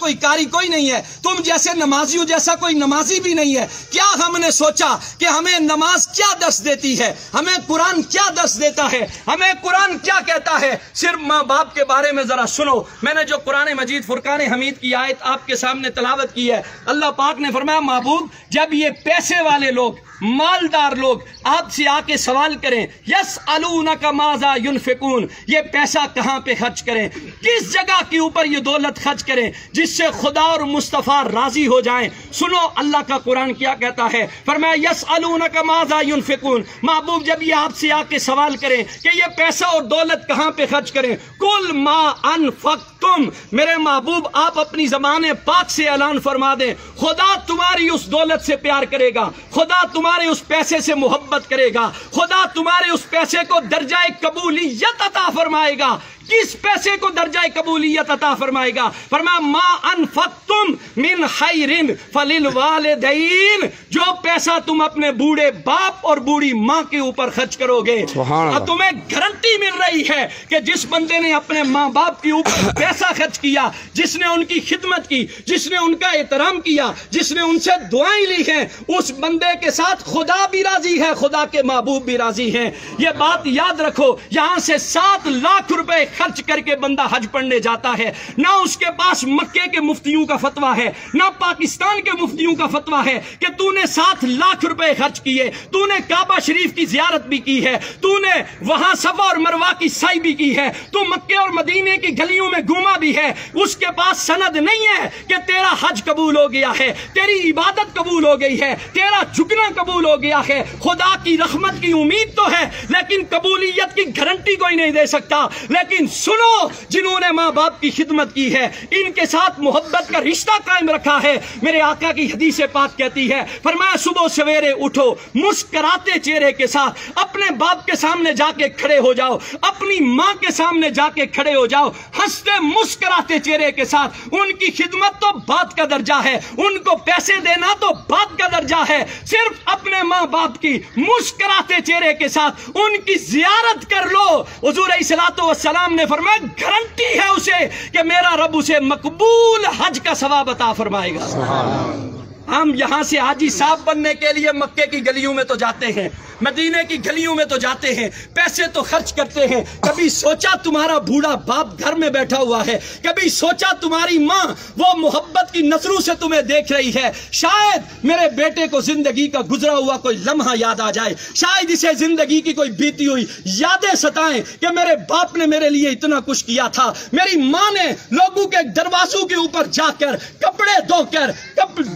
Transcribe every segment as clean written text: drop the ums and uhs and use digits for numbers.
کوئی قاری کوئی نہیں ہے، تم جیسے نمازیوں جیسا کوئی نمازی بھی نہیں ہے۔ کیا ہم نے سوچا کہ ہمیں نماز کیا درس دیتی ہے، ہمیں قرآن کیا درس دیتا ہے، ہمیں قرآن کیا کہتا ہے؟ صرف ماں باپ کے بارے میں ذرا سنو۔ میں نے جو قرآن مجید فرقان حمید کی آیت آپ کے سامنے تلاوت کی ہے، اللہ پاک نے فرمایا محبوب جب یہ پیسے والے لوگ، مالدار لوگ آپ سے آ کے سوال کریں یسألونک ماذا ینفقون، یہ پیسہ کہاں پہ خرچ کریں، کس جگہ کے اوپر یہ دولت خرچ کریں جس سے خدا اور مصطفیٰ راضی ہو جائیں، سنو اللہ کا قرآن کیا کہتا ہے، فرمایا یسألونک ماذا ینفقون، محبوب جب یہ آپ سے آ کے سوال کریں کہ یہ پیسہ اور دولت کہاں پہ خرچ کریں، کل ما انفقتم، میرے محبوب آپ اپنی زبان پاک سے اعلان فرما دیں خدا تمہاری اس دولت سے پیار کرے گا، خدا تمہارے اس پیسے سے محبت کرے گا، خدا تمہارے اس پیسے کو درجہ قبولیت عطا فرمائے گا۔ کس پیسے کو درجہ قبولیت عطا فرمائے گا؟ فرمایا ما انفقتم من خیر فللوالدین، جو پیسہ تم اپنے بوڑھے باپ اور بوڑھی ماں کے اوپر خرچ کرو گے، اور تمہیں گارنٹی مل رہی ہے کہ جس بندے نے اپنے ماں باپ کے اوپر پیسہ خرچ کیا، جس نے ان کی خدمت کی، جس نے ان کا احترام کیا، جس نے ان سے دعائیں لی ہیں، اس بندے کے ساتھ خدا بھی راضی ہے، خدا کے محبوب بھی راضی ہیں۔ یہ بات یاد رکھو، یہاں سے 7 لاکھ روپے خرچ کر کے بندہ حج پڑھنے جاتا ہے، نہ اس کے پاس مکے کے مفتیوں کا فتویٰ ہے، نہ پاکستان کے مفتیوں کا فتویٰ ہے کہ تو نے 7 لاکھ روپے خرچ کیے، تو نے کعبہ شریف کی زیارت بھی کی ہے، تو نے وہاں صفا اور مروہ کی سعی بھی کی ہے، تو مکے اور مدینے کی گلیوں میں گھوما بھی ہے، اس کے پاس سند نہیں ہے کہ تیرا حج قبول ہو گیا ہے، تیری عبادت قبول ہو گئی ہے، تیرا جھکنا قبول ہو گیا ہے۔ خدا کی رحمت کی امید تو ہے لیکن قبولیت کی گارنٹی کوئی نہیں دے سکتا۔ لیکن سنو، جنہوں نے ماں باپ کی خدمت کی ہے، ان کے ساتھ محبت کا رشتہ قائم رکھا ہے، میرے آقا کی حدیث پاک کہتی ہے، فرمایا صبح سویرے اٹھو، مسکراتے چہرے کے ساتھ اپنے باپ کے سامنے جا کے کھڑے ہو جاؤ، اپنی ماں کے سامنے جا کے کھڑے ہو جاؤ، ہنستے مسکراتے چہرے کے ساتھ۔ ان کی خدمت تو بات کا درجہ ہے، ان کو پیسے دینا تو بات کا درجہ ہے، صرف اپنے ماں باپ کی مسکراتے چہرے کے ساتھ ان کی زیارت کر لو۔ حضور علیہ الصلوۃ والسلام نے فرمایا گارنٹی ہے اسے کہ میرا رب اسے مقبول حج کا ثواب عطا فرمائے گا۔ ہم یہاں سے حاجی صاحب بننے کے لیے مکے کی گلیوں میں تو جاتے ہیں، مدینے کی گلیوں میں تو جاتے ہیں، پیسے تو خرچ کرتے ہیں۔ کبھی سوچا تمہارا بوڑھا باپ گھر میں بیٹھا ہوا ہے، کبھی سوچا تمہاری ماں وہ محبت کی نظروں سے تمہیں دیکھ رہی ہے، شاید میرے بیٹے کو زندگی کا گزرا ہوا کوئی لمحہ یاد آ جائے، شاید اسے زندگی کی کوئی بیتی ہوئی یادیں ستائیں کہ میرے باپ نے میرے لیے اتنا کچھ کیا تھا، میری ماں نے لوگوں کے دروازوں کے اوپر جا کر کپڑے دھو کر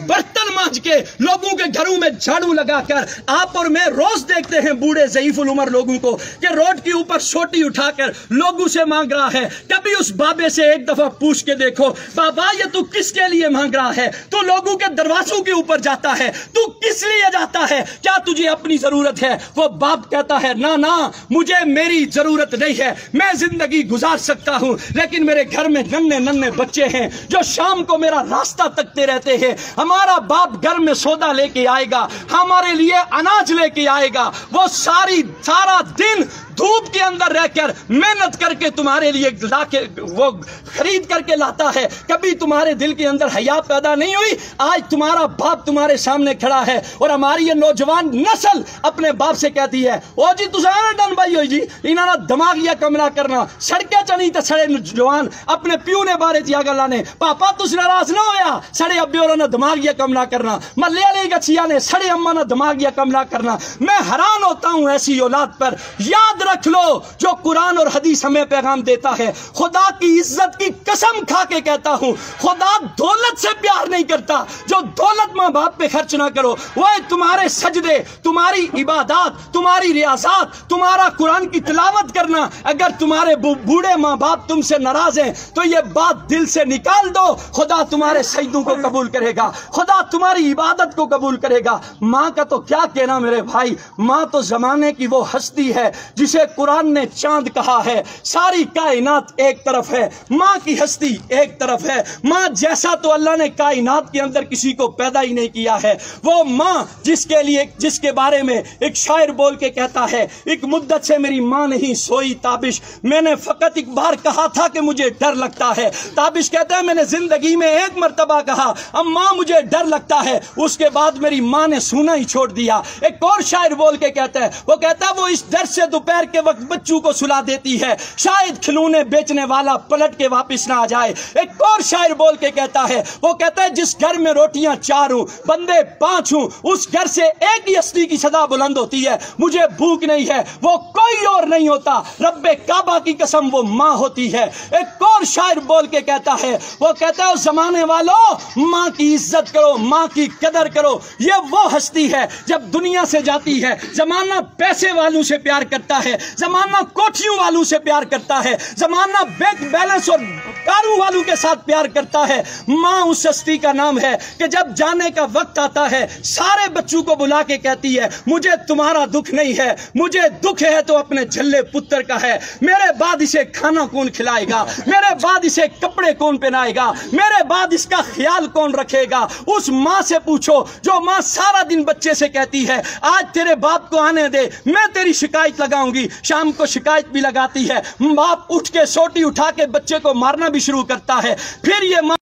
برتن مانج کے لوگوں کے گھروں میں جھاڑو لگا کر۔ آپ اور میں روز دیکھتے ہیں بوڑھے ضعیف العمر لوگوں کو کہ روڈ کے اوپر سوٹی اٹھا کر لوگوں سے مانگ رہا ہے۔ کبھی اس بابے سے ایک دفعہ پوچھ کے دیکھو، بابا یہ تو کس کے لیے مانگ رہا ہے؟ تو لوگوں کے دروازوں کے اوپر جاتا ہے، تو کس لیے جاتا ہے؟ کیا تجھے اپنی ضرورت ہے؟ وہ باپ کہتا ہے نہ مجھے میری ضرورت نہیں ہے، میں زندگی گزار سکتا ہوں، لیکن میرے گھر میں ننھے بچے ہیں جو شام کو میرا راستہ تکتے رہتے ہیں۔ ہمارا باپ گھر میں سودا لے کے آئے گا، ہمارے لیے اناج لے کے آئے گا، وہ سارا دن دھوپ کے اندر رہ کر محنت کر کے تمہارے لیے لا کے وہ خرید کر کے لاتا ہے۔ کبھی تمہارے دل کے اندر حیا پیدا نہیں ہوئی؟ آج تمہارا باپ تمہارے سامنے کھڑا ہے اور ہماری یہ نوجوان نسل اپنے باپ سے کہتی ہے او جی تساں ڈن بھائی ہوئی جی انہاں دا دماغ یا کملا کرنا سڑکیں چنی تے سڑے جوان اپنے پیو نے بارے چیا گلاں نے پاپا تس ناراض نہ ہویا سڑے ابے اور نے دماغ یا کملا کرنا محلے والے گچھیا نے سڑے اما نے دماغ یا کملا کرنا۔ میں حیران ہوتا ہوں ایسی اولاد پر۔ یاد رکھ لو جو قرآن اور حدیث ہمیں پیغام دیتا ہے، خدا کی عزت کی قسم کھا کے کہتا ہوں خدا دولت سے پیار نہیں کرتا۔ جو دولت ماں باپ پہ خرچ نہ کرو، وہ تمہارے سجدے، تمہاری عبادات، تمہاری ریاضات، تمہارا قرآن کی تلاوت کرنا، اگر تمہارے بوڑھے ماں باپ تم سے ناراض ہیں تو یہ بات دل سے نکال دو، خدا تمہارے سجدوں کو قبول کرے گا، خدا تمہاری عبادت کو قبول کرے گا۔ ماں کا تو کیا کہنا میرے بھائی، ماں تو زمانے کی وہ ہستی ہے جسے جسے قرآن نے چاند کہا ہے، ساری کائنات ایک طرف ہے، ماں کی ہستی ایک طرف ہے۔ ماں جیسا تو اللہ نے کائنات کے اندر کسی کو پیدا ہی نہیں کیا ہے۔ وہ ماں جس کے بارے میں ایک شاعر بول کے کہتا ہے، ایک مدت سے میری ماں نہیں سوئی تابش، میں نے فقط ایک بار کہا تھا کہ مجھے ڈر لگتا ہے۔ تابش کہتا ہے میں نے زندگی میں ایک مرتبہ کہا اماں مجھے ڈر لگتا ہے، اس کے بعد میری ماں نے سونا ہی چھوڑ دیا۔ ایک اور شاعر بول کے کہتا ہے، وہ کہتا ہے وہ اس ڈر سے دوپہر کے وقت بچوں کو سلا دیتی ہے، شاید کھلونے بیچنے والا پلٹ کے واپس نہ آ جائے۔ ایک اور شاعر بول کے کہتا ہے، وہ کہتا ہے جس گھر میں روٹیاں 4 ہوں بندے 5 ہوں، اس گھر سے ایک ہی ہستی کی صدا بلند ہوتی ہے، مجھے بھوک نہیں ہے، وہ کوئی اور نہیں ہوتا، رب کعبہ کی قسم وہ ماں ہوتی ہے۔ ایک اور شاعر بول کے کہتا ہے، وہ کہتا ہے زمانے والوں ماں کی عزت کرو، ماں کی قدر کرو، یہ وہ ہستی ہے جب دنیا سے جاتی ہے زمانہ پیسے والوں سے پیار کرتا ہے، زمانہ کوٹھیوں والوں سے پیار کرتا ہے، زمانہ بینک بیلنس اور کاروں والوں کے ساتھ پیار کرتا ہے۔ ماں اس ہستی کا نام ہے کہ جب جانے کا وقت آتا ہے سارے بچوں کو بلا کے کہتی ہے مجھے تمہارا دکھ نہیں ہے، مجھے دکھ ہے تو اپنے جھلے پتر کا ہے، میرے بعد اسے کھانا کون کھلائے گا، میرے بعد اسے کپڑے کون پہنائے گا، میرے بعد اس کا خیال کون رکھے گا۔ اس ماں سے پوچھو جو ماں سارا دن بچے سے کہتی ہے آج تیرے باپ کو آنے دے میں تیری شکایت لگاؤں گی، شام کو شکایت بھی لگاتی ہے، باپ اٹھ کے سوٹی اٹھا کے بچے کو مارنا بھی شروع کرتا ہے، پھر یہ ماں